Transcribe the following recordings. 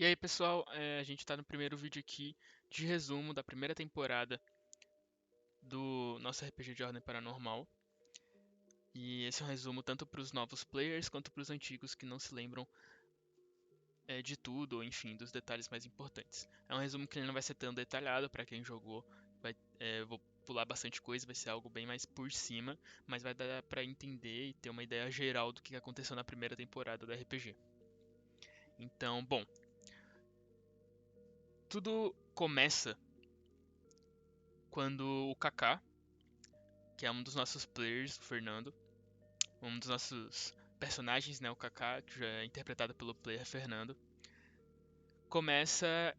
E aí, pessoal, a gente tá no primeiro vídeo aqui de resumo da primeira temporada do nosso RPG de Ordem Paranormal. E esse é um resumo tanto para os novos players quanto para os antigos que não se lembram de tudo, ou enfim, dos detalhes mais importantes. É um resumo que ele não vai ser tão detalhado para quem jogou, vou pular bastante coisa, vai ser algo bem mais por cima, mas vai dar para entender e ter uma ideia geral do que aconteceu na primeira temporada do RPG. Então, bom, tudo começa quando o Kaká, que é um dos nossos players, o Fernando, um dos nossos personagens, né, o Kaká, que já é interpretado pelo player Fernando, começa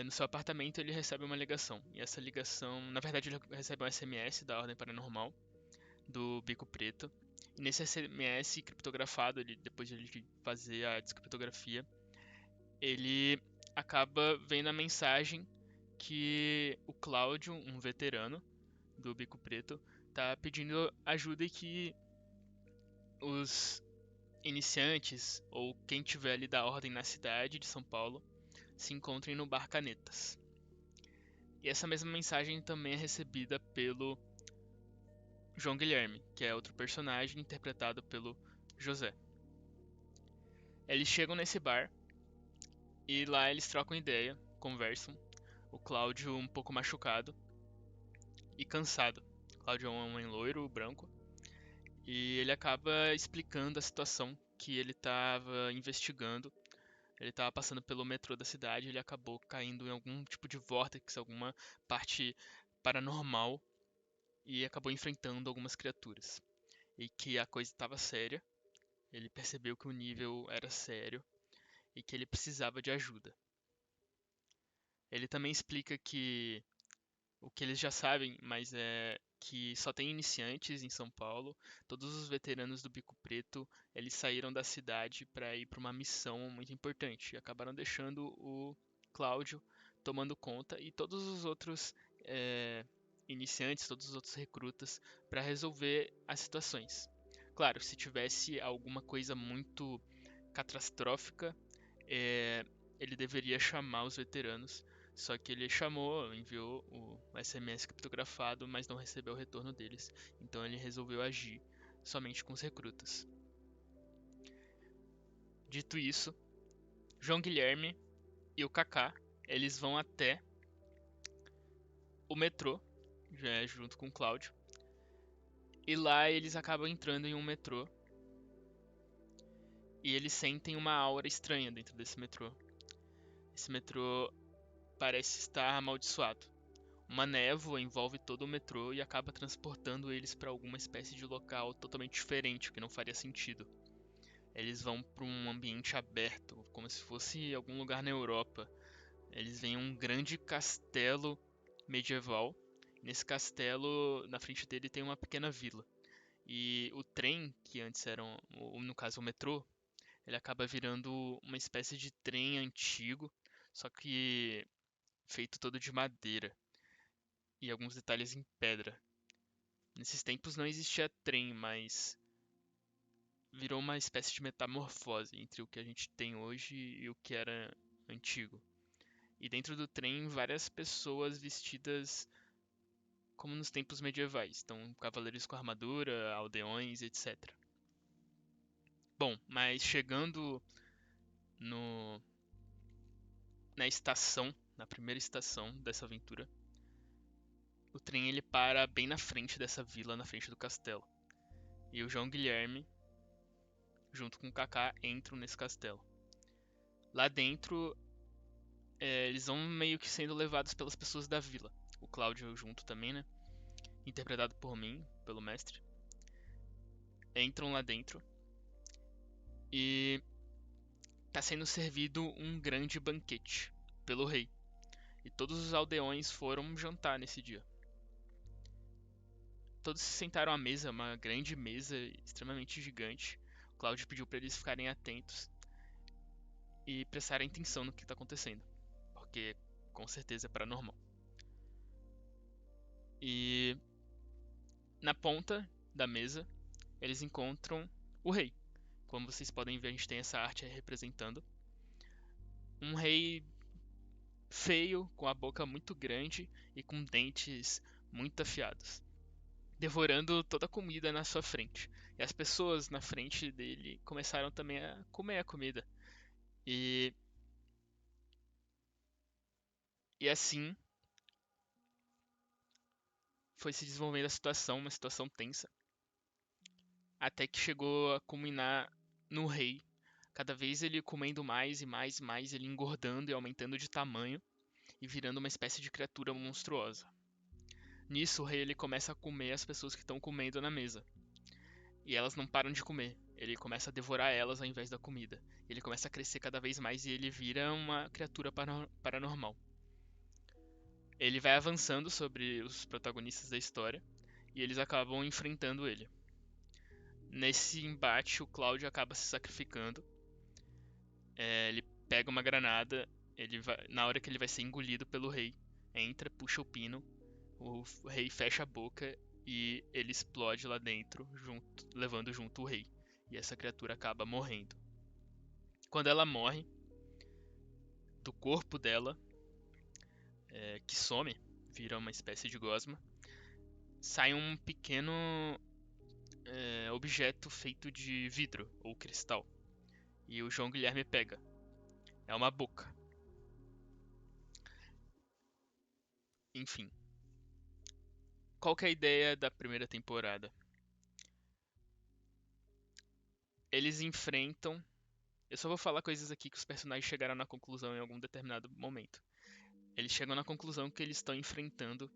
no seu apartamento, ele recebe uma ligação. E essa ligação, na verdade, ele recebe um SMS da Ordem Paranormal, do Bico Preto. E nesse SMS criptografado, depois de ele fazer a descriptografia, ele acaba vendo a mensagem que o Cláudio, um veterano do Bico Preto, tá pedindo ajuda e que os iniciantes ou quem tiver ali da ordem na cidade de São Paulo se encontrem no Bar Canetas. E essa mesma mensagem também é recebida pelo João Guilherme, que é outro personagem interpretado pelo José. Eles chegam nesse bar e lá eles trocam ideia, conversam. O Cláudio um pouco machucado e cansado. O Cláudio é um homem loiro, branco, e ele acaba explicando a situação que ele estava investigando. Ele estava passando pelo metrô da cidade, ele acabou caindo em algum tipo de vórtice, alguma parte paranormal e acabou enfrentando algumas criaturas. E que a coisa estava séria, ele percebeu que o nível era sério e que ele precisava de ajuda. Ele também explica que o que eles já sabem, mas é que só tem iniciantes em São Paulo. Todos os veteranos do Bico Preto, eles saíram da cidade para ir para uma missão muito importante e acabaram deixando o Cláudio tomando conta e todos os outros iniciantes, todos os outros recrutas para resolver as situações. Claro, se tivesse alguma coisa muito catastrófica, é, ele deveria chamar os veteranos, só que ele chamou, enviou o SMS criptografado, mas não recebeu o retorno deles. Então ele resolveu agir somente com os recrutas. Dito isso, João Guilherme e o Kaká, eles vão até o metrô, junto com o Cláudio. E lá eles acabam entrando em um metrô. E eles sentem uma aura estranha dentro desse metrô. Esse metrô parece estar amaldiçoado. Uma névoa envolve todo o metrô e acaba transportando eles para alguma espécie de local totalmente diferente, o que não faria sentido. Eles vão para um ambiente aberto, como se fosse algum lugar na Europa. Eles veem um grande castelo medieval. Nesse castelo, na frente dele tem uma pequena vila. E o trem, que antes era, no caso o metrô, ele acaba virando uma espécie de trem antigo, só que feito todo de madeira e alguns detalhes em pedra. Nesses tempos não existia trem, mas virou uma espécie de metamorfose entre o que a gente tem hoje e o que era antigo. E dentro do trem, várias pessoas vestidas como nos tempos medievais. Então, cavaleiros com armadura, aldeões, etc. Bom, mas chegando no, na estação, na primeira estação dessa aventura, o trem ele para bem na frente dessa vila, na frente do castelo. E o João Guilherme, junto com o Kaká, entram nesse castelo. Lá dentro, eles vão meio que sendo levados pelas pessoas da vila. O Cláudio junto também, né? Interpretado por mim, pelo mestre. Entram lá dentro e está sendo servido um grande banquete pelo rei. E todos os aldeões foram jantar nesse dia. Todos se sentaram à mesa, uma grande mesa extremamente gigante. O Cláudio pediu para eles ficarem atentos e prestarem atenção no que está acontecendo, porque com certeza é paranormal. E na ponta da mesa eles encontram o rei. Como vocês podem ver, a gente tem essa arte aí representando. Um rei feio, com a boca muito grande e com dentes muito afiados, devorando toda a comida na sua frente. E as pessoas na frente dele começaram também a comer a comida. E, e assim foi se desenvolvendo a situação, uma situação tensa, até que chegou a culminar no rei. Cada vez ele comendo mais e mais e mais, ele engordando e aumentando de tamanho e virando uma espécie de criatura monstruosa. Nisso, o rei ele começa a comer as pessoas que estão comendo na mesa. E elas não param de comer. Ele começa a devorar elas ao invés da comida. Ele começa a crescer cada vez mais e ele vira uma criatura paranormal. Ele vai avançando sobre os protagonistas da história e eles acabam enfrentando ele. Nesse embate, o Cláudio acaba se sacrificando. Ele pega uma granada, na hora que ele vai ser engolido pelo rei, entra, puxa o pino, o rei fecha a boca e ele explode lá dentro, levando junto o rei. E essa criatura acaba morrendo. Quando ela morre, do corpo dela, que some, vira uma espécie de gosma, sai um pequeno objeto feito de vidro ou cristal. E o João Guilherme pega. É uma boca. Enfim. Qual que é a ideia da primeira temporada? Eles enfrentam. Eu só vou falar coisas aqui que os personagens chegaram na conclusão em algum determinado momento. Eles chegam na conclusão que eles estão enfrentando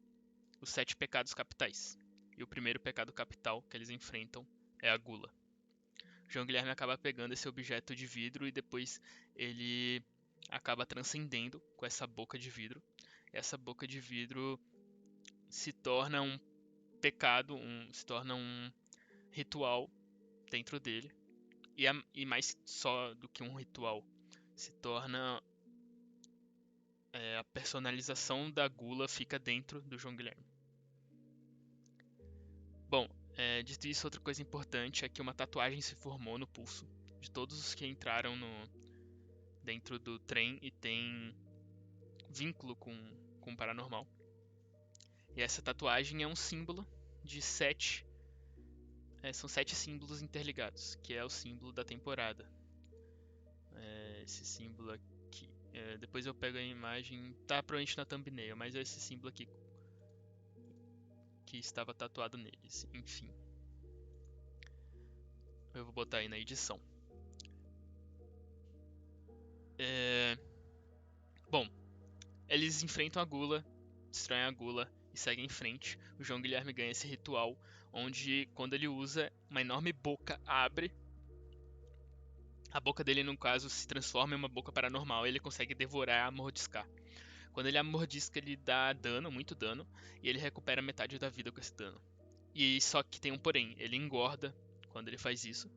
os 7 pecados capitais. E o primeiro pecado capital que eles enfrentam é a gula. João Guilherme acaba pegando esse objeto de vidro e depois ele acaba transcendendo com essa boca de vidro. Essa boca de vidro se torna um pecado, se torna um ritual dentro dele. E mais só do que um ritual, se torna a personalização da gula fica dentro do João Guilherme. Bom, dito isso, outra coisa importante é que uma tatuagem se formou no pulso de todos os que entraram dentro do trem e tem vínculo com o paranormal. E essa tatuagem é um símbolo de 7. São 7 símbolos interligados, que é o símbolo da temporada. Esse símbolo aqui. Depois eu pego a imagem. Tá provavelmente na thumbnail, mas é esse símbolo aqui que estava tatuado neles. Enfim. Eu vou botar aí na edição. Bom, eles enfrentam a gula, destroem a gula e seguem em frente. O João Guilherme ganha esse ritual, onde quando ele usa, uma enorme boca abre. A boca dele, no caso, se transforma em uma boca paranormal e ele consegue devorar e mordiscar. Quando ele mordisca, ele dá dano, muito dano, e ele recupera metade da vida com esse dano. E só que tem um porém, ele engorda quando ele faz isso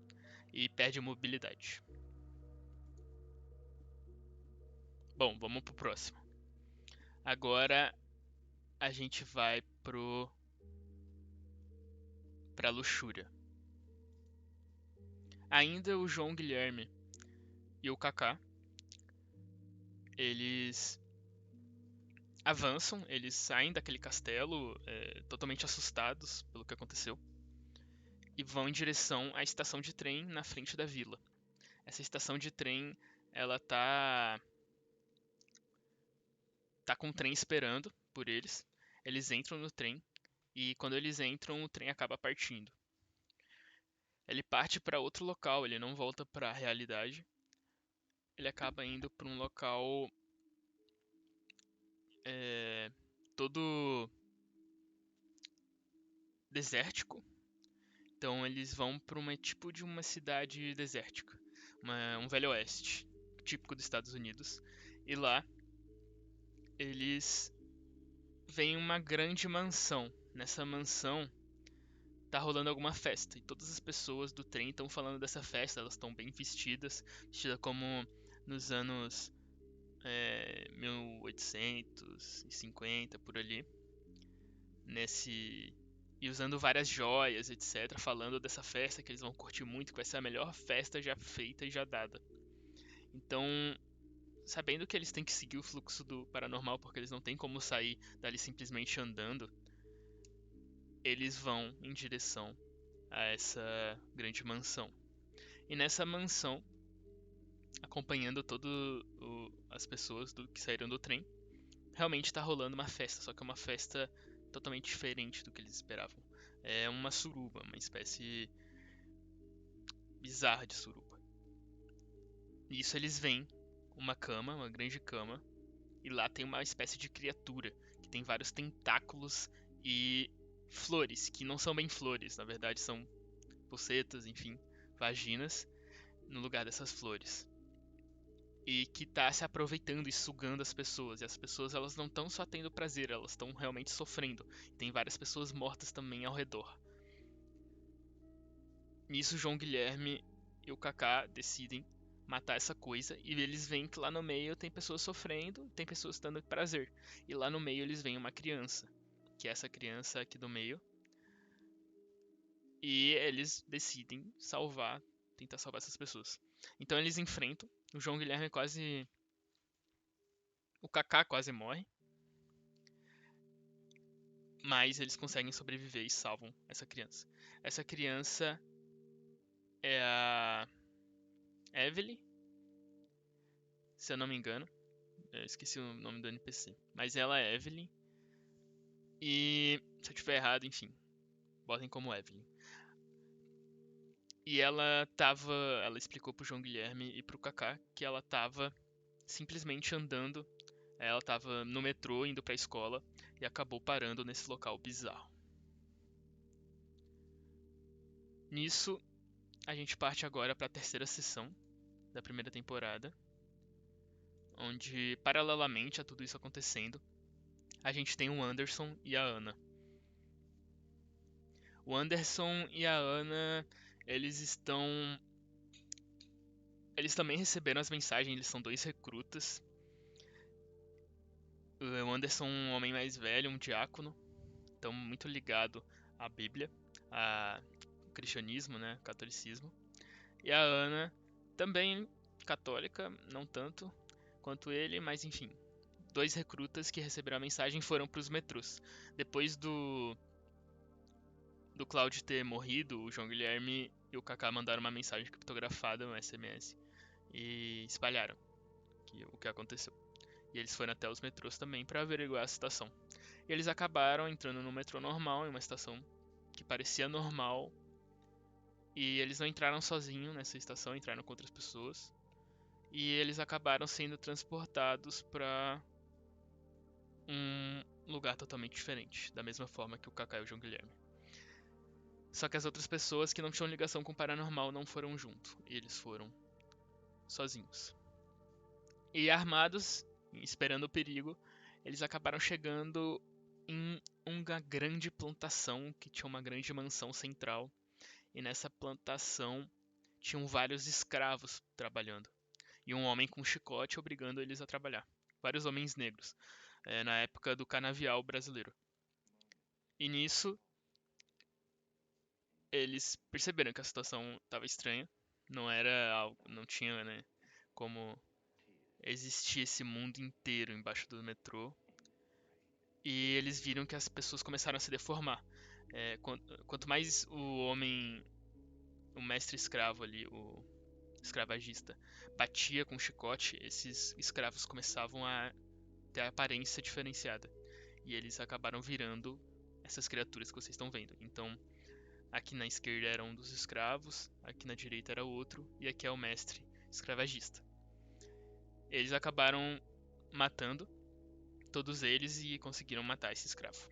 e perde mobilidade. Bom, vamos pro próximo. Agora a gente vai pra luxúria. Ainda o João Guilherme e o Kaká, eles avançam, eles saem daquele castelo totalmente assustados pelo que aconteceu e vão em direção à estação de trem na frente da vila. Essa estação de trem, ela tá com o trem esperando por eles. Eles entram no trem e quando eles entram, o trem acaba partindo. Ele parte para outro local, ele não volta para a realidade. Ele acaba indo para um local todo desértico. Então eles vão para uma tipo de uma cidade desértica, um velho oeste, típico dos Estados Unidos. E lá eles veem uma grande mansão. Nessa mansão tá rolando alguma festa e todas as pessoas do trem estão falando dessa festa. Elas estão bem vestidas como nos anos 1850 por ali, e usando várias joias, etc, falando dessa festa que eles vão curtir muito, que vai ser a melhor festa já feita e já dada. Então sabendo que eles têm que seguir o fluxo do paranormal, porque eles não têm como sair dali simplesmente andando, eles vão em direção a essa grande mansão. E nessa mansão, acompanhando todas as pessoas que saíram do trem, realmente está rolando uma festa, só que é uma festa totalmente diferente do que eles esperavam. É uma suruba, uma espécie bizarra de suruba. Nisso eles veem uma cama, uma grande cama, e lá tem uma espécie de criatura que tem vários tentáculos e flores, que não são bem flores, na verdade são bucetas, enfim, vaginas, no lugar dessas flores. E que tá se aproveitando e sugando as pessoas. E as pessoas, elas não estão só tendo prazer, elas estão realmente sofrendo. Tem várias pessoas mortas também ao redor. Nisso, João Guilherme e o Kaká decidem matar essa coisa. E eles veem que lá no meio tem pessoas sofrendo, tem pessoas dando prazer. E lá no meio eles veem uma criança, que é essa criança aqui do meio. E eles decidem tentar salvar essas pessoas. Então eles enfrentam. O João Guilherme quase. O Kaká quase morre. Mas eles conseguem sobreviver e salvam essa criança. Essa criança é a Evelyn, se eu não me engano. Eu esqueci o nome do NPC. Mas ela é Evelyn. E se eu tiver errado, enfim, botem como Evelyn. E ela explicou pro João Guilherme e pro Kaká que ela tava simplesmente andando. Ela tava no metrô indo pra escola e acabou parando nesse local bizarro. Nisso, a gente parte agora para a terceira sessão da primeira temporada, onde, paralelamente a tudo isso acontecendo, a gente tem o Anderson e a Ana. O Anderson e a Ana, eles estão. Eles também receberam as mensagens, eles são dois recrutas. O Anderson é um homem mais velho, um diácono, então muito ligado à Bíblia, ao cristianismo, né, catolicismo. E a Ana, também católica, não tanto quanto ele, mas enfim. Dois recrutas que receberam a mensagem foram para os metrôs. Depois do Cláudio ter morrido, o João Guilherme e o Kaká mandaram uma mensagem criptografada, um SMS, e espalharam o que aconteceu. E eles foram até os metrôs também para averiguar a situação. E eles acabaram entrando no metrô normal, em uma estação que parecia normal. E eles não entraram sozinhos nessa estação, entraram com outras pessoas. E eles acabaram sendo transportados para um lugar totalmente diferente, da mesma forma que o Kaká e o João Guilherme. Só que as outras pessoas que não tinham ligação com o paranormal não foram junto, eles foram sozinhos. E armados, esperando o perigo, eles acabaram chegando em uma grande plantação que tinha uma grande mansão central. E nessa plantação tinham vários escravos trabalhando. E um homem com chicote obrigando eles a trabalhar. Vários homens negros, na época do canavial brasileiro. E nisso, eles perceberam que a situação estava estranha. Não era algo, não tinha, né, como existir esse mundo inteiro embaixo do metrô. E eles viram que as pessoas começaram a se deformar. Quanto mais o homem, o mestre escravo ali, o escravagista, batia com o chicote, esses escravos começavam a ter a aparência diferenciada. E eles acabaram virando essas criaturas que vocês estão vendo. Então, aqui na esquerda era um dos escravos, aqui na direita era outro, e aqui é o mestre escravagista. Eles acabaram matando todos eles e conseguiram matar esse escravo.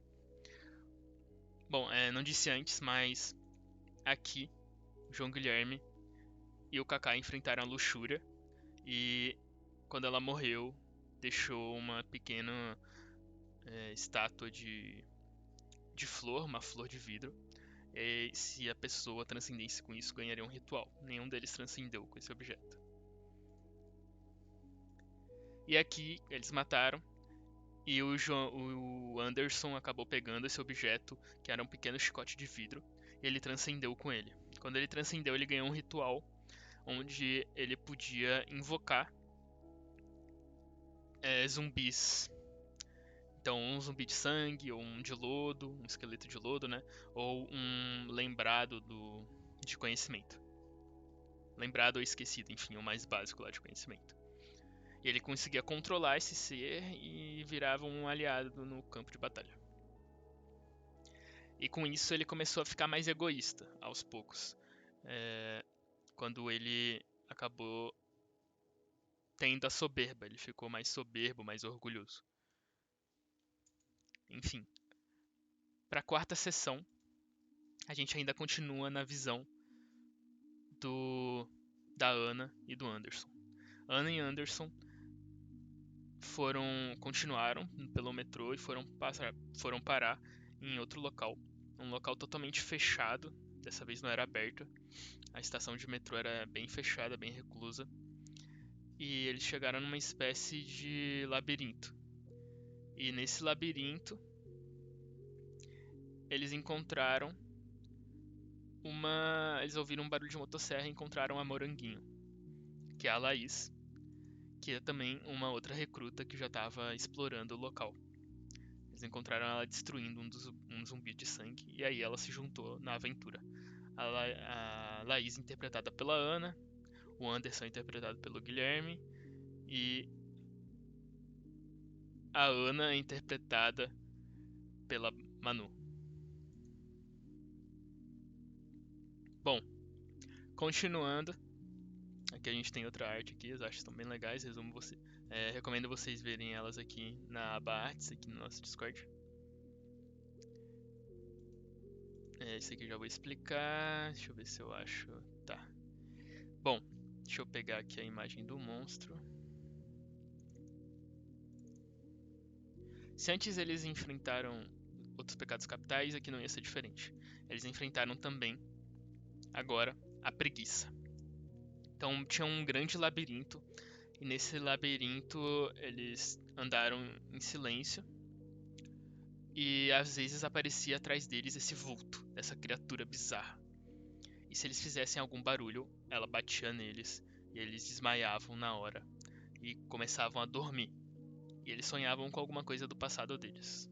Bom, não disse antes, mas aqui João Guilherme e o Kaká enfrentaram a luxúria e quando ela morreu deixou uma pequena estátua de flor, uma flor de vidro. E se a pessoa transcendesse com isso, ganharia um ritual. Nenhum deles transcendeu com esse objeto. E aqui eles mataram. E o Anderson acabou pegando esse objeto, que era um pequeno chicote de vidro, e ele transcendeu com ele. Quando ele transcendeu, ele ganhou um ritual onde ele podia invocar zumbis. Então, um zumbi de sangue, ou um de lodo, um esqueleto de lodo, né? Ou um lembrado de conhecimento. Lembrado ou esquecido, enfim, o mais básico lá de conhecimento. E ele conseguia controlar esse ser e virava um aliado no campo de batalha. E com isso ele começou a ficar mais egoísta, aos poucos. Quando ele acabou tendo a soberba, ele ficou mais soberbo, mais orgulhoso. Enfim, para a quarta sessão, a gente ainda continua na visão da Ana e do Anderson. Ana e Anderson continuaram pelo metrô e foram parar em outro local, um local totalmente fechado. Dessa vez não era aberto. A estação de metrô era bem fechada, bem reclusa. E eles chegaram numa espécie de labirinto. E nesse labirinto eles encontraram eles ouviram um barulho de motosserra e encontraram a Moranguinho, que é a Laís, que é também uma outra recruta que já estava explorando o local. Eles encontraram ela destruindo um zumbi de sangue e aí ela se juntou na aventura. A Laís interpretada pela Ana, o Anderson interpretado pelo Guilherme e a Ana interpretada pela Manu. Bom, continuando, aqui a gente tem outra arte aqui, as artes estão bem legais, recomendo vocês verem elas aqui na aba Artes, aqui no nosso Discord. Esse aqui eu já vou explicar, deixa eu ver se eu acho. Tá. Bom, deixa eu pegar aqui a imagem do monstro. Se antes eles enfrentaram outros pecados capitais, aqui não ia ser diferente. Eles enfrentaram também, agora, a preguiça. Então tinha um grande labirinto, e nesse labirinto eles andaram em silêncio, e às vezes aparecia atrás deles esse vulto, essa criatura bizarra. E se eles fizessem algum barulho, ela batia neles, e eles desmaiavam na hora, e começavam a dormir. E eles sonhavam com alguma coisa do passado deles.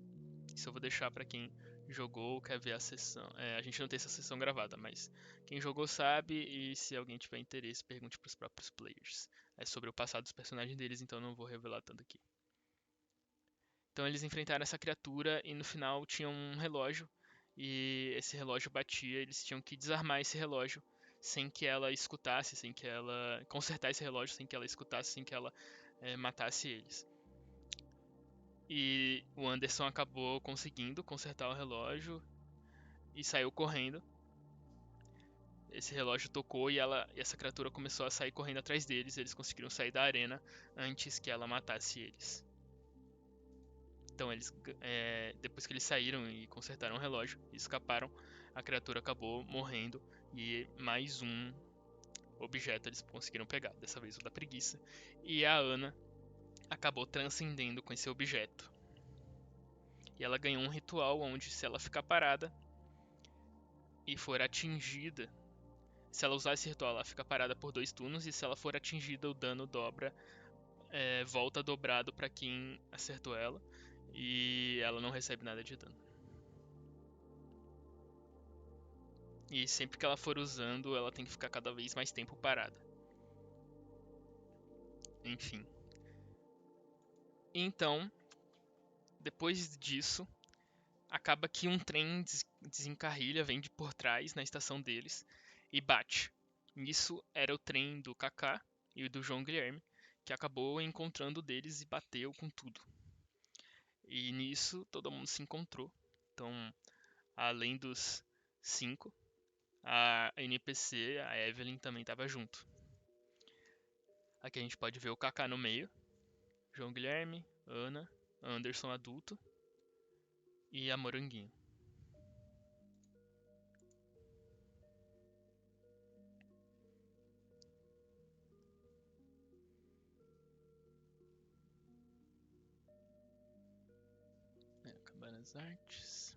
Isso eu vou deixar para quem jogou ou quer ver a sessão. A gente não tem essa sessão gravada, mas quem jogou sabe, e se alguém tiver interesse, pergunte para os próprios players. É sobre o passado dos personagens deles, então não vou revelar tanto aqui. Então eles enfrentaram essa criatura e no final tinha um relógio e esse relógio batia, eles tinham que desarmar esse relógio sem que ela escutasse, sem que ela consertar esse relógio, sem que ela escutasse, sem que ela matasse eles. E o Anderson acabou conseguindo consertar o relógio e saiu correndo. Esse relógio tocou e essa criatura começou a sair correndo atrás deles. Eles conseguiram sair da arena antes que ela matasse eles. Então depois que eles saíram e consertaram o relógio e escaparam, a criatura acabou morrendo e mais um objeto eles conseguiram pegar. Dessa vez o da preguiça. E a Ana acabou transcendendo com esse objeto. E ela ganhou um ritual onde, se ela ficar parada e for atingida, se ela usar esse ritual, ela fica parada por 2 turnos. E se ela for atingida, o dano volta dobrado para quem acertou ela. E ela não recebe nada de dano. E sempre que ela for usando, ela tem que ficar cada vez mais tempo parada. Enfim. Então, depois disso, acaba que um trem desencarrilha, vem de por trás na estação deles e bate. Nisso era o trem do Kaká e do João Guilherme, que acabou encontrando deles e bateu com tudo. E nisso todo mundo se encontrou. Então, além dos 5, a NPC, a Evelyn, também estava junto. Aqui a gente pode ver o Kaká no meio, João Guilherme, Ana, Anderson adulto e a Moranguinho. Acabaram as artes.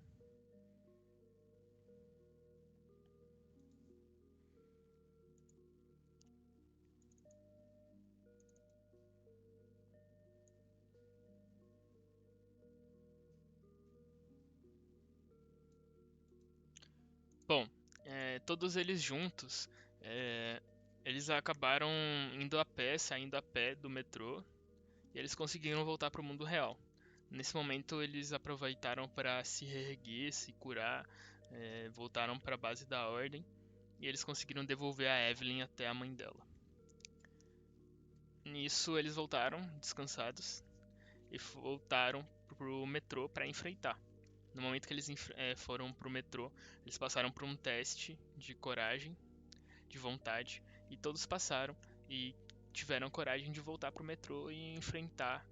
Bom, todos eles juntos, é, eles acabaram indo a pé, saindo a pé do metrô, e eles conseguiram voltar para o mundo real. Nesse momento, eles aproveitaram para se reerguer, se curar, voltaram para a base da Ordem, e eles conseguiram devolver a Evelyn até a mãe dela. Nisso, eles voltaram, descansados, e voltaram pro metrô para enfrentar. No momento que eles foram pro metrô, eles passaram por um teste de coragem, de vontade, e todos passaram e tiveram coragem de voltar pro metrô e enfrentar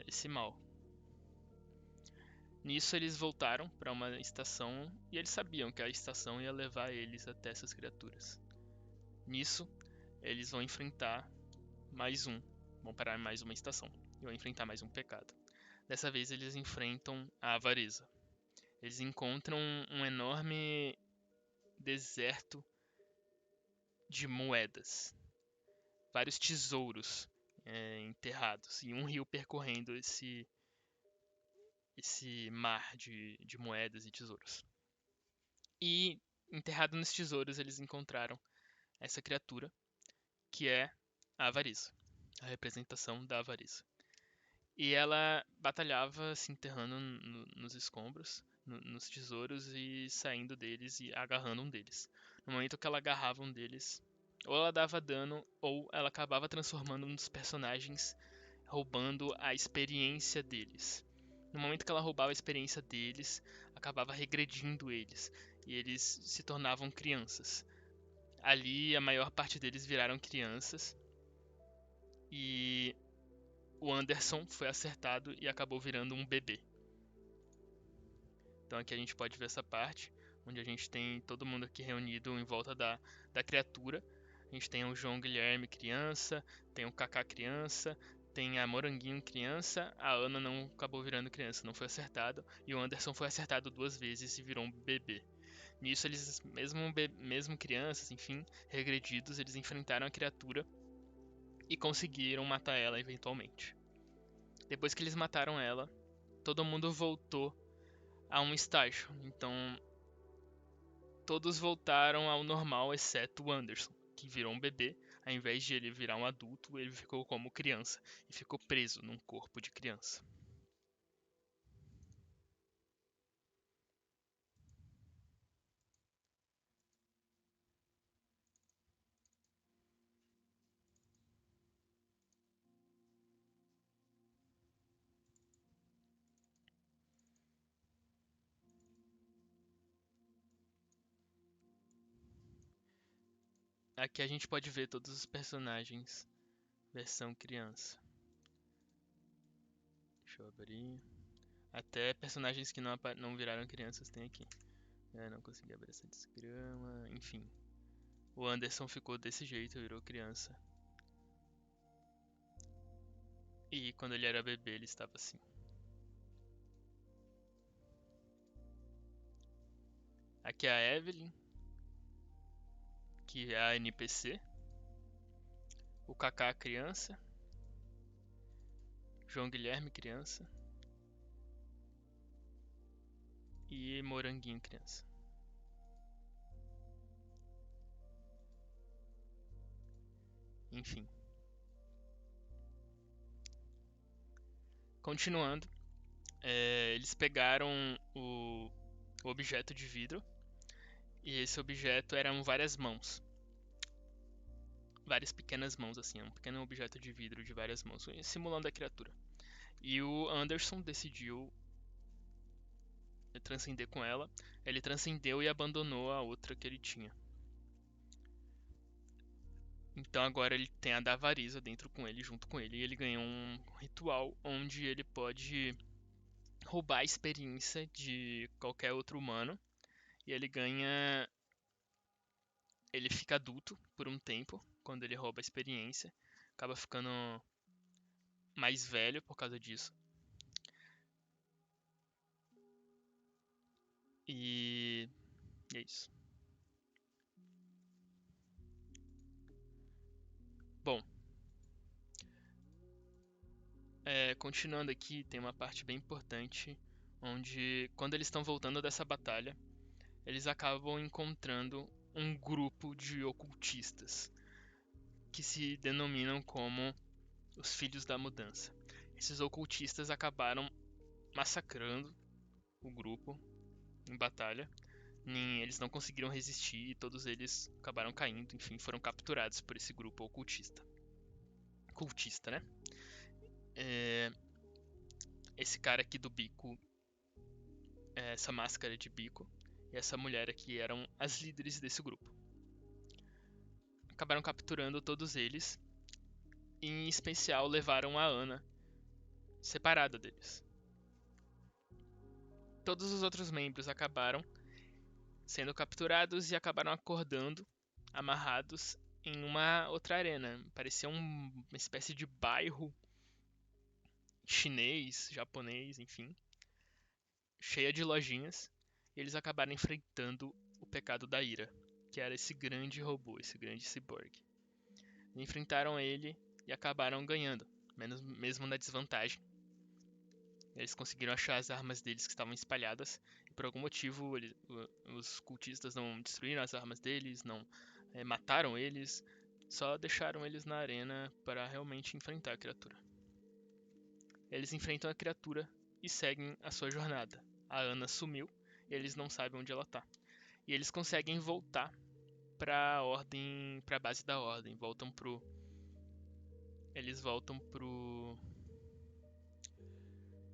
esse mal. Nisso eles voltaram para uma estação e eles sabiam que a estação ia levar eles até essas criaturas. Nisso eles vão enfrentar vão parar em mais uma estação e vão enfrentar mais um pecado. Dessa vez eles enfrentam a avareza. Eles encontram um enorme deserto de moedas, vários tesouros enterrados e um rio percorrendo esse mar de moedas e tesouros. E enterrado nos tesouros eles encontraram essa criatura que é a avareza, a representação da avareza. E ela batalhava se enterrando nos escombros, nos tesouros e saindo deles e agarrando um deles. No momento que ela agarrava um deles, ou ela dava dano ou ela acabava transformando um dos personagens, roubando a experiência deles. No momento que ela roubava a experiência deles, acabava regredindo eles e eles se tornavam crianças. Ali a maior parte deles viraram crianças e o Anderson foi acertado e acabou virando um bebê. Então aqui a gente pode ver essa parte, onde a gente tem todo mundo aqui reunido em volta da criatura. A gente tem o João Guilherme criança, tem o Kaká criança, tem a Moranguinho criança, a Ana não acabou virando criança, não foi acertado, e o Anderson foi acertado 2 vezes e virou um bebê. Nisso eles, mesmo crianças, enfim, regredidos, eles enfrentaram a criatura e conseguiram matar ela eventualmente. Depois que eles mataram ela, todo mundo voltou a um estágio. Então, todos voltaram ao normal, exceto o Anderson, que virou um bebê. Ao invés de ele virar um adulto, ele ficou como criança e ficou preso num corpo de criança. Aqui a gente pode ver todos os personagens versão criança. Deixa eu abrir. Até personagens que não viraram crianças tem aqui. Não consegui abrir essa desgrama. Enfim. O Anderson ficou desse jeito, virou criança. E quando ele era bebê, ele estava assim. Aqui é a Evelyn, que é a NPC. O Kaká criança. João Guilherme criança. E Moranguinho criança. Enfim. Continuando. Eles pegaram o objeto de vidro. E esse objeto eram várias mãos. Várias pequenas mãos, assim. Um pequeno objeto de vidro de várias mãos. Simulando a criatura. E o Anderson decidiu transcender com ela. Ele transcendeu e abandonou a outra que ele tinha. Então agora ele tem a da Avariza dentro com ele, junto com ele. E ele ganhou um ritual onde ele pode roubar a experiência de qualquer outro humano. E ele ganha. Ele fica adulto por um tempo, quando ele rouba a experiência. Acaba ficando mais velho por causa disso. E é isso. Bom, continuando aqui, tem uma parte bem importante onde, quando eles estão voltando dessa batalha, eles acabam encontrando um grupo de ocultistas que se denominam como os Filhos da Mudança. Esses ocultistas acabaram massacrando o grupo em batalha. Eles não conseguiram resistir e todos eles acabaram caindo, enfim, foram capturados por esse grupo ocultista. Cultista, né? Esse cara aqui do bico, essa máscara de bico, e essa mulher aqui eram as líderes desse grupo. Acabaram capturando todos eles, e em especial levaram a Ana separada deles. Todos os outros membros acabaram sendo capturados e acabaram acordando, amarrados em uma outra arena. Parecia uma espécie de bairro chinês, japonês, enfim, cheia de lojinhas. E eles acabaram enfrentando o pecado da ira, que era esse grande robô, esse grande cyborg. Enfrentaram ele e acabaram ganhando, mesmo na desvantagem. Eles conseguiram achar as armas deles que estavam espalhadas. E por algum motivo, os cultistas não destruíram as armas deles, não mataram eles, só deixaram eles na arena para realmente enfrentar a criatura. Eles enfrentam a criatura e seguem a sua jornada. A Ana sumiu e eles não sabem onde ela está. E eles conseguem voltar para a ordem, para a base da ordem. Eles voltam pro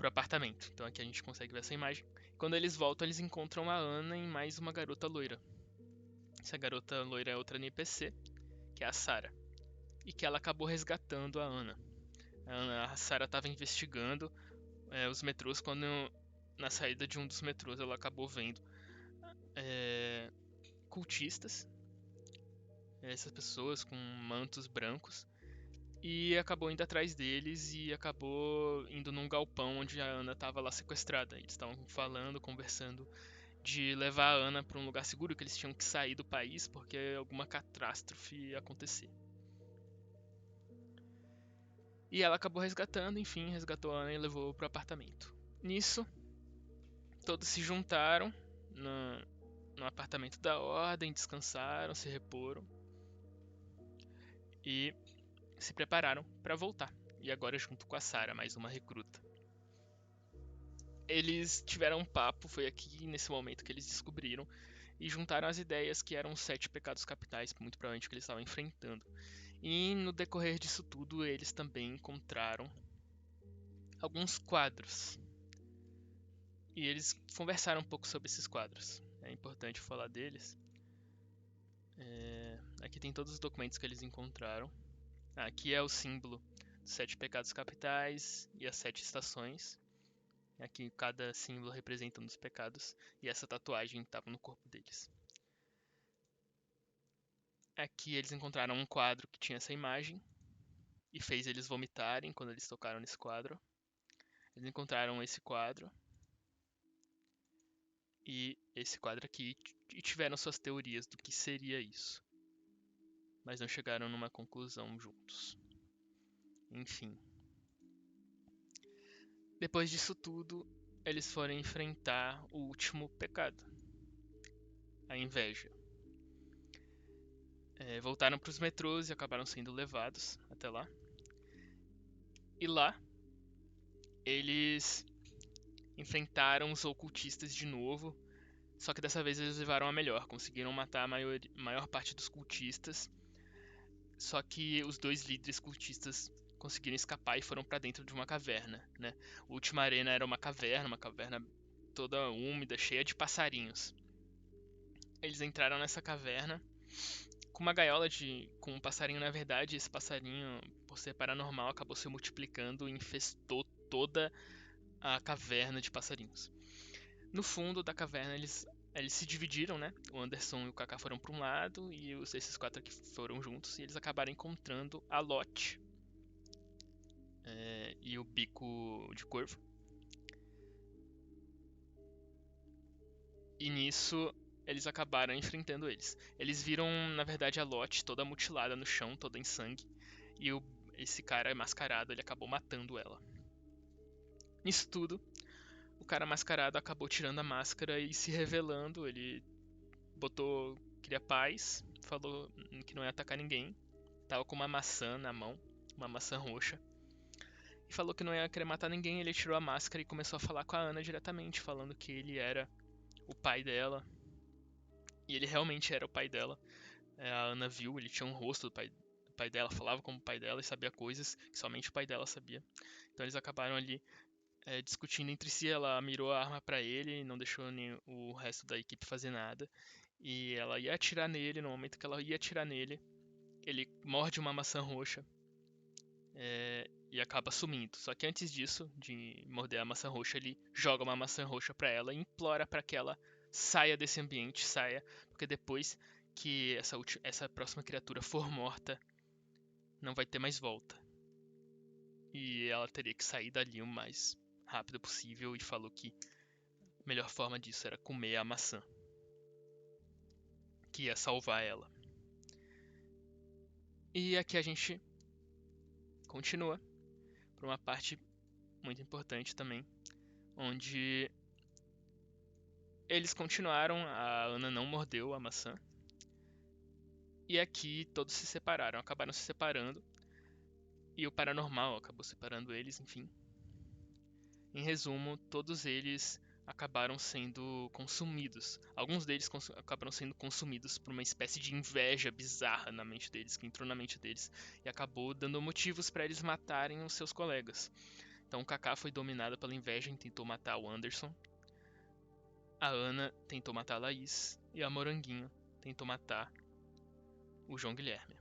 apartamento. Então aqui a gente consegue ver essa imagem. Quando eles voltam, eles encontram a Ana e mais uma garota loira. Essa garota loira é outra NPC, que é a Sarah, e que ela acabou resgatando a Ana. A Sarah estava investigando os metrôs quando na saída de um dos metrôs ela acabou vendo cultistas, essas pessoas com mantos brancos, e acabou indo atrás deles e acabou indo num galpão onde a Ana estava lá sequestrada. Eles estavam falando, conversando de levar a Ana para um lugar seguro, que eles tinham que sair do país porque alguma catástrofe ia acontecer. E ela acabou resgatando, enfim, resgatou a Ana e levou para o apartamento. Nisso, todos se juntaram no apartamento da Ordem, descansaram, se reporam e se prepararam para voltar. E agora junto com a Sarah, mais uma recruta. Eles tiveram um papo, foi aqui nesse momento que eles descobriram e juntaram as ideias que eram os 7 pecados capitais, muito provavelmente que eles estavam enfrentando. E no decorrer disso tudo, eles também encontraram alguns quadros. E eles conversaram um pouco sobre esses quadros. É importante falar deles. Aqui tem todos os documentos que eles encontraram. Aqui é o símbolo dos 7 pecados capitais e as 7 estações. Aqui cada símbolo representa um dos pecados. E essa tatuagem estava no corpo deles. Aqui eles encontraram um quadro que tinha essa imagem e fez eles vomitarem quando eles tocaram nesse quadro. Eles encontraram esse quadro e esse quadro aqui e tiveram suas teorias do que seria isso, mas não chegaram numa conclusão juntos. Enfim, depois disso tudo, eles foram enfrentar o último pecado, a inveja. Voltaram para os metrôs e acabaram sendo levados até lá. E lá, eles enfrentaram os ocultistas de novo, só que dessa vez eles levaram a melhor, conseguiram matar a maior parte dos cultistas, só que os 2 líderes cultistas conseguiram escapar e foram para dentro de uma caverna, né? A última arena era uma caverna toda úmida, cheia de passarinhos. Eles entraram nessa caverna com uma gaiola com um passarinho. Na verdade, esse passarinho, por ser paranormal, acabou se multiplicando e infestou toda a caverna de passarinhos. No fundo da caverna eles se dividiram, né? O Anderson e o Kaká foram para um lado e esses 4 aqui foram juntos, e eles acabaram encontrando a Lotte e o Bico de Corvo. E nisso eles acabaram enfrentando eles. Eles viram, na verdade, a Lotte toda mutilada no chão, toda em sangue, e esse cara mascarado, ele acabou matando ela. Nisso tudo, o cara mascarado acabou tirando a máscara e se revelando. Ele queria paz, falou que não ia atacar ninguém. Tava com uma maçã na mão, uma maçã roxa. E falou que não ia querer matar ninguém. Ele tirou a máscara e começou a falar com a Ana diretamente, falando que ele era o pai dela. E ele realmente era o pai dela. A Ana viu, ele tinha um rosto do pai dela, falava como o pai dela e sabia coisas que somente o pai dela sabia. Então eles acabaram ali discutindo entre si. Ela mirou a arma pra ele, não deixou nem o resto da equipe fazer nada. E ela ia atirar nele. No momento que ela ia atirar nele, ele morde uma maçã roxa e acaba sumindo. Só que antes disso, de morder a maçã roxa, ele joga uma maçã roxa pra ela e implora pra que ela saia desse ambiente, saia, porque depois que essa próxima criatura for morta, não vai ter mais volta. E ela teria que sair dali o mais rápido possível e falou que a melhor forma disso era comer a maçã, que ia salvar ela. E aqui a gente continua para uma parte muito importante também, onde eles continuaram, a Ana não mordeu a maçã. E aqui todos se separaram, acabaram se separando. E o paranormal acabou separando eles, enfim. Em resumo, todos eles acabaram sendo consumidos. Alguns deles acabaram sendo consumidos por uma espécie de inveja bizarra na mente deles, que entrou na mente deles e acabou dando motivos para eles matarem os seus colegas. Então o Kaká foi dominado pela inveja e tentou matar o Anderson. A Ana tentou matar a Laís e a Moranguinho tentou matar o João Guilherme.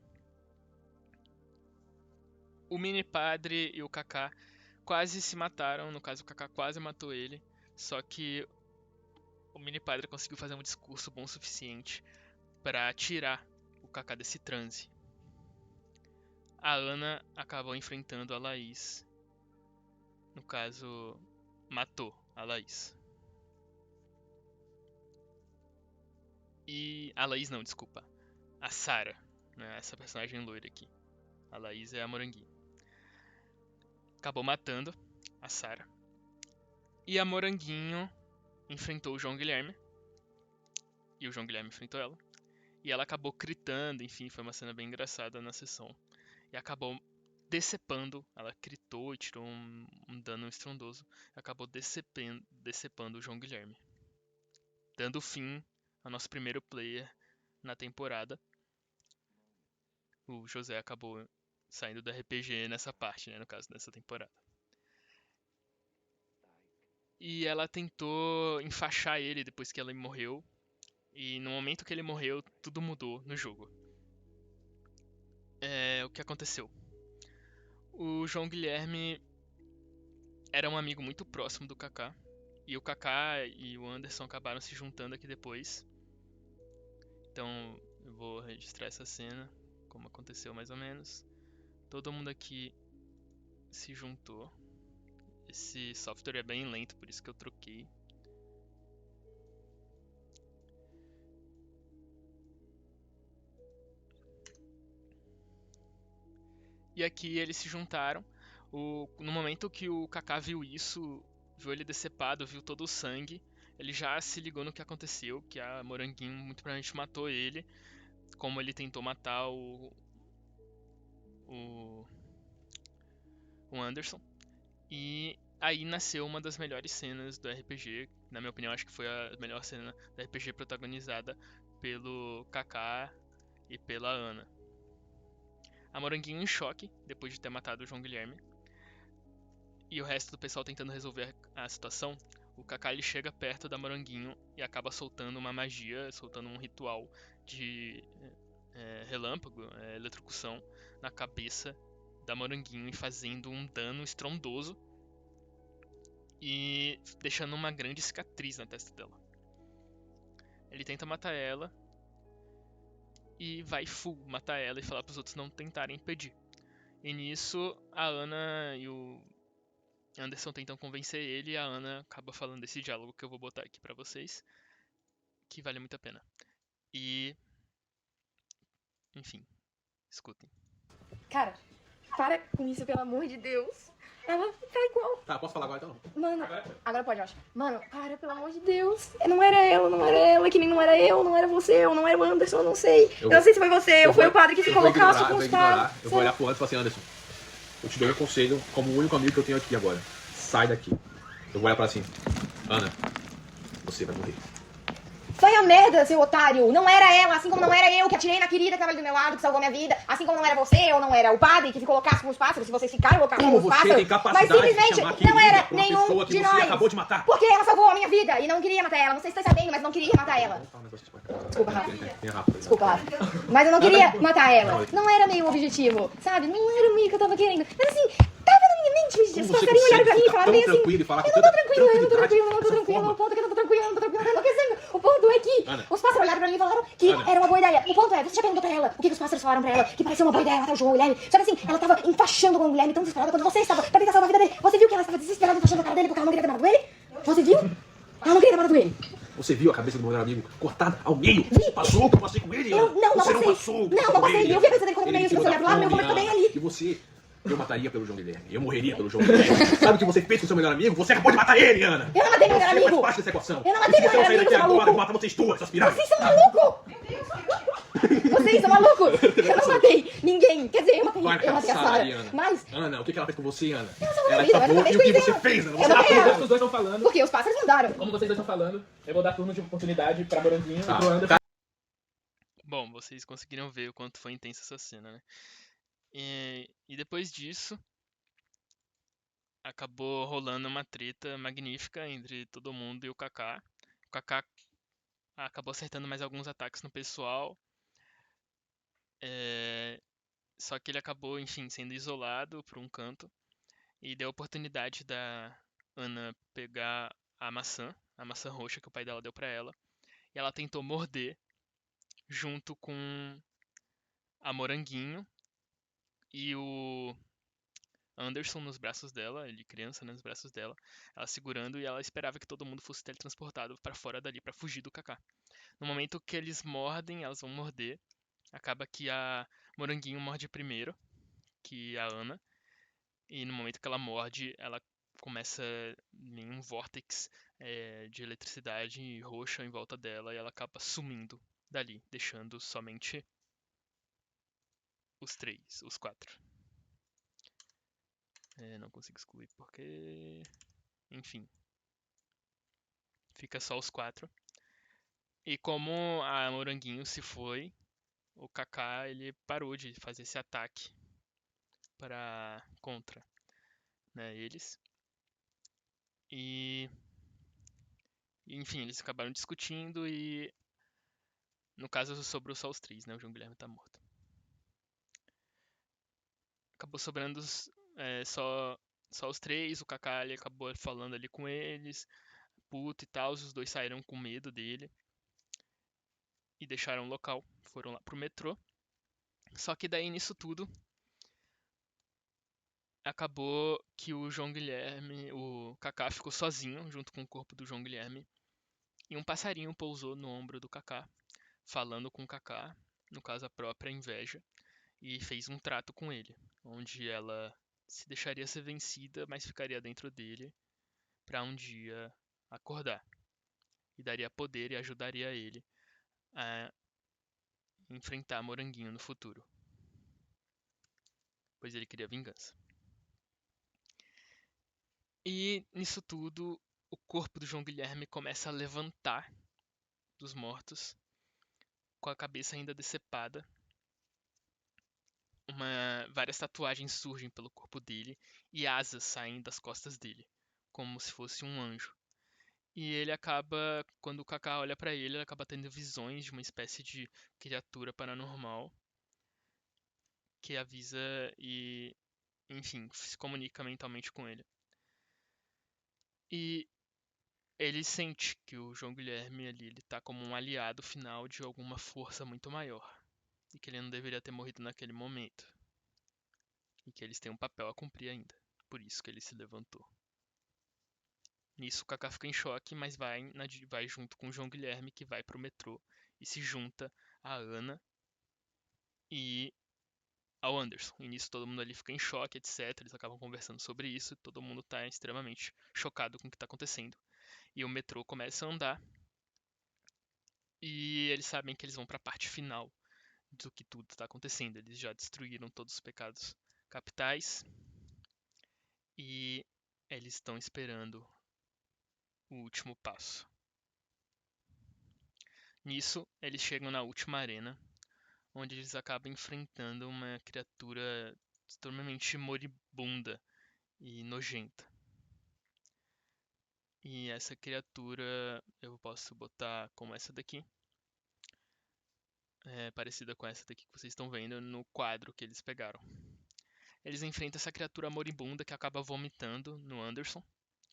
O Mini Padre e o Kaká quase se mataram, no caso o Kaká quase matou ele, só que o Mini Padre conseguiu fazer um discurso bom o suficiente para tirar o Kaká desse transe. A Ana acabou enfrentando a Laís, no caso, matou a Laís. E a Laís não, desculpa, a Sarah, né, essa personagem loira aqui. A Laís é a Moranguinho. Acabou matando a Sarah. E a Moranguinho enfrentou o João Guilherme. E o João Guilherme enfrentou ela. E ela acabou critando, enfim, foi uma cena bem engraçada na sessão. E acabou decepando, ela critou e tirou um dano estrondoso. Acabou decepando o João Guilherme. Dando fim ao nosso primeiro player na temporada. O José acabou saindo do RPG nessa parte, né, no caso, nessa temporada. E ela tentou enfaixar ele depois que ele morreu. E no momento que ele morreu, tudo mudou no jogo. O que aconteceu? O João Guilherme era um amigo muito próximo do Kaká. E o Kaká e o Anderson acabaram se juntando aqui depois. Então eu vou registrar essa cena, como aconteceu mais ou menos. Todo mundo aqui se juntou. Esse software é bem lento, por isso que eu troquei. E aqui eles se juntaram. No momento que o Kaká viu isso, viu ele decepado, viu todo o sangue, ele já se ligou no que aconteceu, que a Moranguinho muito provavelmente matou ele, como ele tentou matar o, o Anderson. E aí nasceu uma das melhores cenas do RPG, na minha opinião acho que foi a melhor cena do RPG protagonizada pelo Kaká e pela Ana. A Moranguinho em choque, depois de ter matado o João Guilherme, e o resto do pessoal tentando resolver a situação, o Kaká ele chega perto da Moranguinho e acaba soltando uma magia, soltando um ritual de relâmpago, eletrocução, na cabeça da Moranguinho e fazendo um dano estrondoso e deixando uma grande cicatriz na testa dela. Ele tenta matar ela e vai full matar ela e falar para os outros não tentarem impedir. E nisso a Ana e o Anderson tentam convencer ele e a Ana acaba falando desse diálogo que eu vou botar aqui pra vocês, que vale muito a pena. E, enfim, escutem. Cara, Para com isso, pelo amor de Deus. Ela tá igual. Tá, posso falar agora então? Mano, agora pode, eu acho. Mano, para, pelo amor de Deus. Não era ela, que nem não era eu, não era você, eu não era o Anderson, eu não sei. Eu não sei se foi você ou foi o padre que se colocasse com os padres. Eu vou olhar pro Anderson e falar assim, Anderson, eu te dou um conselho como o único amigo que eu tenho aqui agora. Sai daqui. Eu vou olhar pra ela assim, Ana, você vai morrer. Foi a merda, seu otário. Não era ela, assim como não era eu que atirei na querida que tava ali do meu lado, que salvou minha vida. Assim como não era você ou não era o padre que ficou loucaço com os pássaros. Se vocês ficaram loucaços com os pássaros. Como você tem capacidade mas simplesmente de chamar não era pra uma nenhum pessoa que de você nós. acabou de matar? Porque ela salvou a minha vida e não queria matar ela. Não sei se tá sabendo, mas não queria matar ela. Desculpa, Rafa. Desculpa, Rafa. Mas eu não queria matar ela. Não era meio objetivo, sabe? Não era meio que eu tava querendo. Mas assim, tava na minha mente. Os passarinhos olharam pra mim e falaram bem assim. Eu não tô tranquilo, eu não tô tranquilo. O ponto é que eu não tô tranquilo, eu não tô enlouquecendo. O ponto é que os pássaros olharam pra mim e falaram que era uma boa ideia. O ponto é, você já perguntou pra ela o que os pássaros falaram pra ela? Que parecia uma boa ideia matar o João Guilherme. Só que assim, ela tava enfaixando com o Guilherme tão desesperada quando você estava pra tentar salvar a vida dele. Você viu que ela estava desesperada enfaixando a cara dele porque ela não queria ter matado ele? Você viu? Ela não queria ter matado ele. Você viu a cabeça do meu melhor amigo cortada ao meio? Vi. Passou o que eu passei com ele? Não você passei. Não passou. Não passei. Eu vi a cabeça dele cortando meio. Se você olhar pro lado, meu corpo também ali. E você... Eu mataria pelo João Guilherme. Eu morreria pelo João Guilherme. Sabe o que você fez com o seu melhor amigo? Você acabou de matar ele, Ana! Eu não matei meu melhor amigo! Você faz parte dessa equação. Eu não matei meu melhor amigo, você seu maluco! agora, eu vou matar vocês duas, essas piranhas! Vocês são malucos! Vocês são malucos! Eu não matei ninguém! Quer dizer, eu matei a Sara. Mas... Ana, o que ela fez com você, Ana? Ela acabou. E o que você fez, Ana? Você matou. Os dois estão falando. Porque os pássaros mandaram. Como vocês dois estão falando, eu vou dar turno de oportunidade pra Moranguinho e pro Anderson. Bom, vocês conseguiram ver o quanto foi intensa essa cena, né? E depois disso, acabou rolando uma treta magnífica entre todo mundo e o Kaká. O Kaká acabou acertando mais alguns ataques no pessoal. Só que ele acabou, enfim, sendo isolado por um canto. E deu a oportunidade da Ana pegar a maçã roxa que o pai dela deu pra ela. E ela tentou morder junto com a Moranguinho e o Anderson nos braços dela, ele criança, né, nos braços dela, ela segurando, e ela esperava que todo mundo fosse teletransportado pra fora dali pra fugir do Kaká. No momento que eles mordem, elas vão morder, acaba que a Moranguinho morde primeiro que a Ana, e no momento que ela morde, ela começa em um vórtex de eletricidade roxa em volta dela, e ela acaba sumindo dali, deixando somente os quatro. Não consigo excluir porque... Enfim. Fica só os quatro. E como a Moranguinho se foi, o Kaká ele parou de fazer esse ataque contra, né, eles. E enfim, eles acabaram discutindo e no caso sobrou só os três, né? O João Guilherme tá morto. Acabou sobrando só os três, o Kaká ele acabou falando ali com eles, puto e tal, os dois saíram com medo dele e deixaram o local, foram lá pro metrô. Só que daí nisso tudo acabou que o João Guilherme, o Kaká ficou sozinho junto com o corpo do João Guilherme e um passarinho pousou no ombro do Kaká, falando com o Kaká, no caso a própria Inveja, e fez um trato com ele, onde ela se deixaria ser vencida, mas ficaria dentro dele para um dia acordar e daria poder e ajudaria ele a enfrentar Moranguinho no futuro, pois ele queria vingança. E nisso tudo, o corpo do João Guilherme começa a levantar dos mortos, com a cabeça ainda decepada. Várias tatuagens surgem pelo corpo dele e asas saem das costas dele, como se fosse um anjo. E ele acaba, quando o Kaká olha pra ele acaba tendo visões de uma espécie de criatura paranormal que avisa e, enfim, se comunica mentalmente com ele. E ele sente que o João Guilherme ali, ele tá como um aliado final de alguma força muito maior. E que ele não deveria ter morrido naquele momento. E que eles têm um papel a cumprir ainda. Por isso que ele se levantou. Nisso o Kaká fica em choque, mas vai junto com o João Guilherme, que vai pro metrô e se junta a Ana e ao Anderson. E nisso todo mundo ali fica em choque, etc. Eles acabam conversando sobre isso e todo mundo tá extremamente chocado com o que tá acontecendo. E o metrô começa a andar e eles sabem que eles vão para a parte final do que tudo está acontecendo. Eles já destruíram todos os pecados capitais e eles estão esperando o último passo. Nisso, eles chegam na última arena, onde eles acabam enfrentando uma criatura extremamente moribunda e nojenta. E essa criatura eu posso botar como essa daqui. É parecida com essa daqui que vocês estão vendo no quadro que eles pegaram. Eles enfrentam essa criatura moribunda que acaba vomitando no Anderson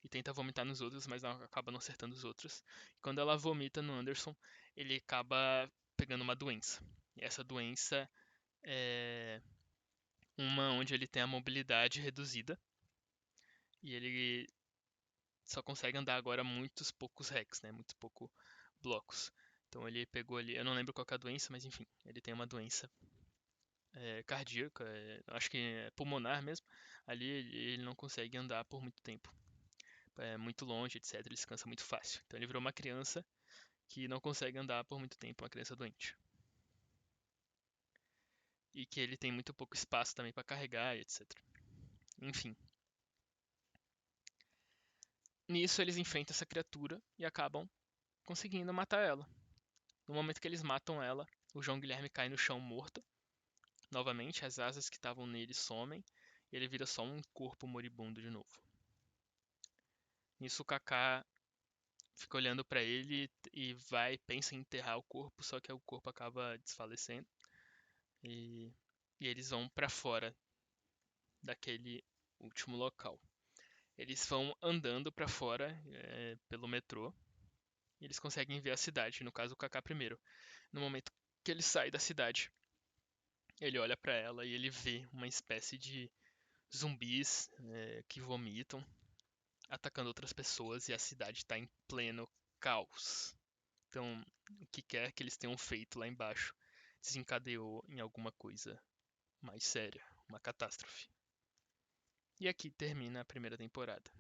e tenta vomitar nos outros, mas acaba não acertando os outros. E quando ela vomita no Anderson, ele acaba pegando uma doença. E essa doença é uma onde ele tem a mobilidade reduzida e ele só consegue andar agora muitos poucos hacks, né? Muito pouco blocos. Então ele pegou ali, eu não lembro qual que é a doença, mas enfim, ele tem uma doença cardíaca, acho que é pulmonar mesmo. Ali ele não consegue andar por muito tempo. É muito longe, etc. Ele se cansa muito fácil. Então ele virou uma criança que não consegue andar por muito tempo, uma criança doente. E que ele tem muito pouco espaço também para carregar, etc. Enfim. Nisso eles enfrentam essa criatura e acabam conseguindo matar ela. No momento que eles matam ela, o João Guilherme cai no chão morto. Novamente, as asas que estavam nele somem e ele vira só um corpo moribundo de novo. Nisso o Kaká fica olhando para ele e pensa em enterrar o corpo, só que o corpo acaba desfalecendo. E eles vão para fora daquele último local. Eles vão andando para fora pelo metrô e eles conseguem ver a cidade, no caso o Kaká primeiro. No momento que ele sai da cidade, ele olha para ela e ele vê uma espécie de zumbis que vomitam, atacando outras pessoas e a cidade está em pleno caos. Então, o que quer que eles tenham feito lá embaixo desencadeou em alguma coisa mais séria, uma catástrofe. E aqui termina a primeira temporada.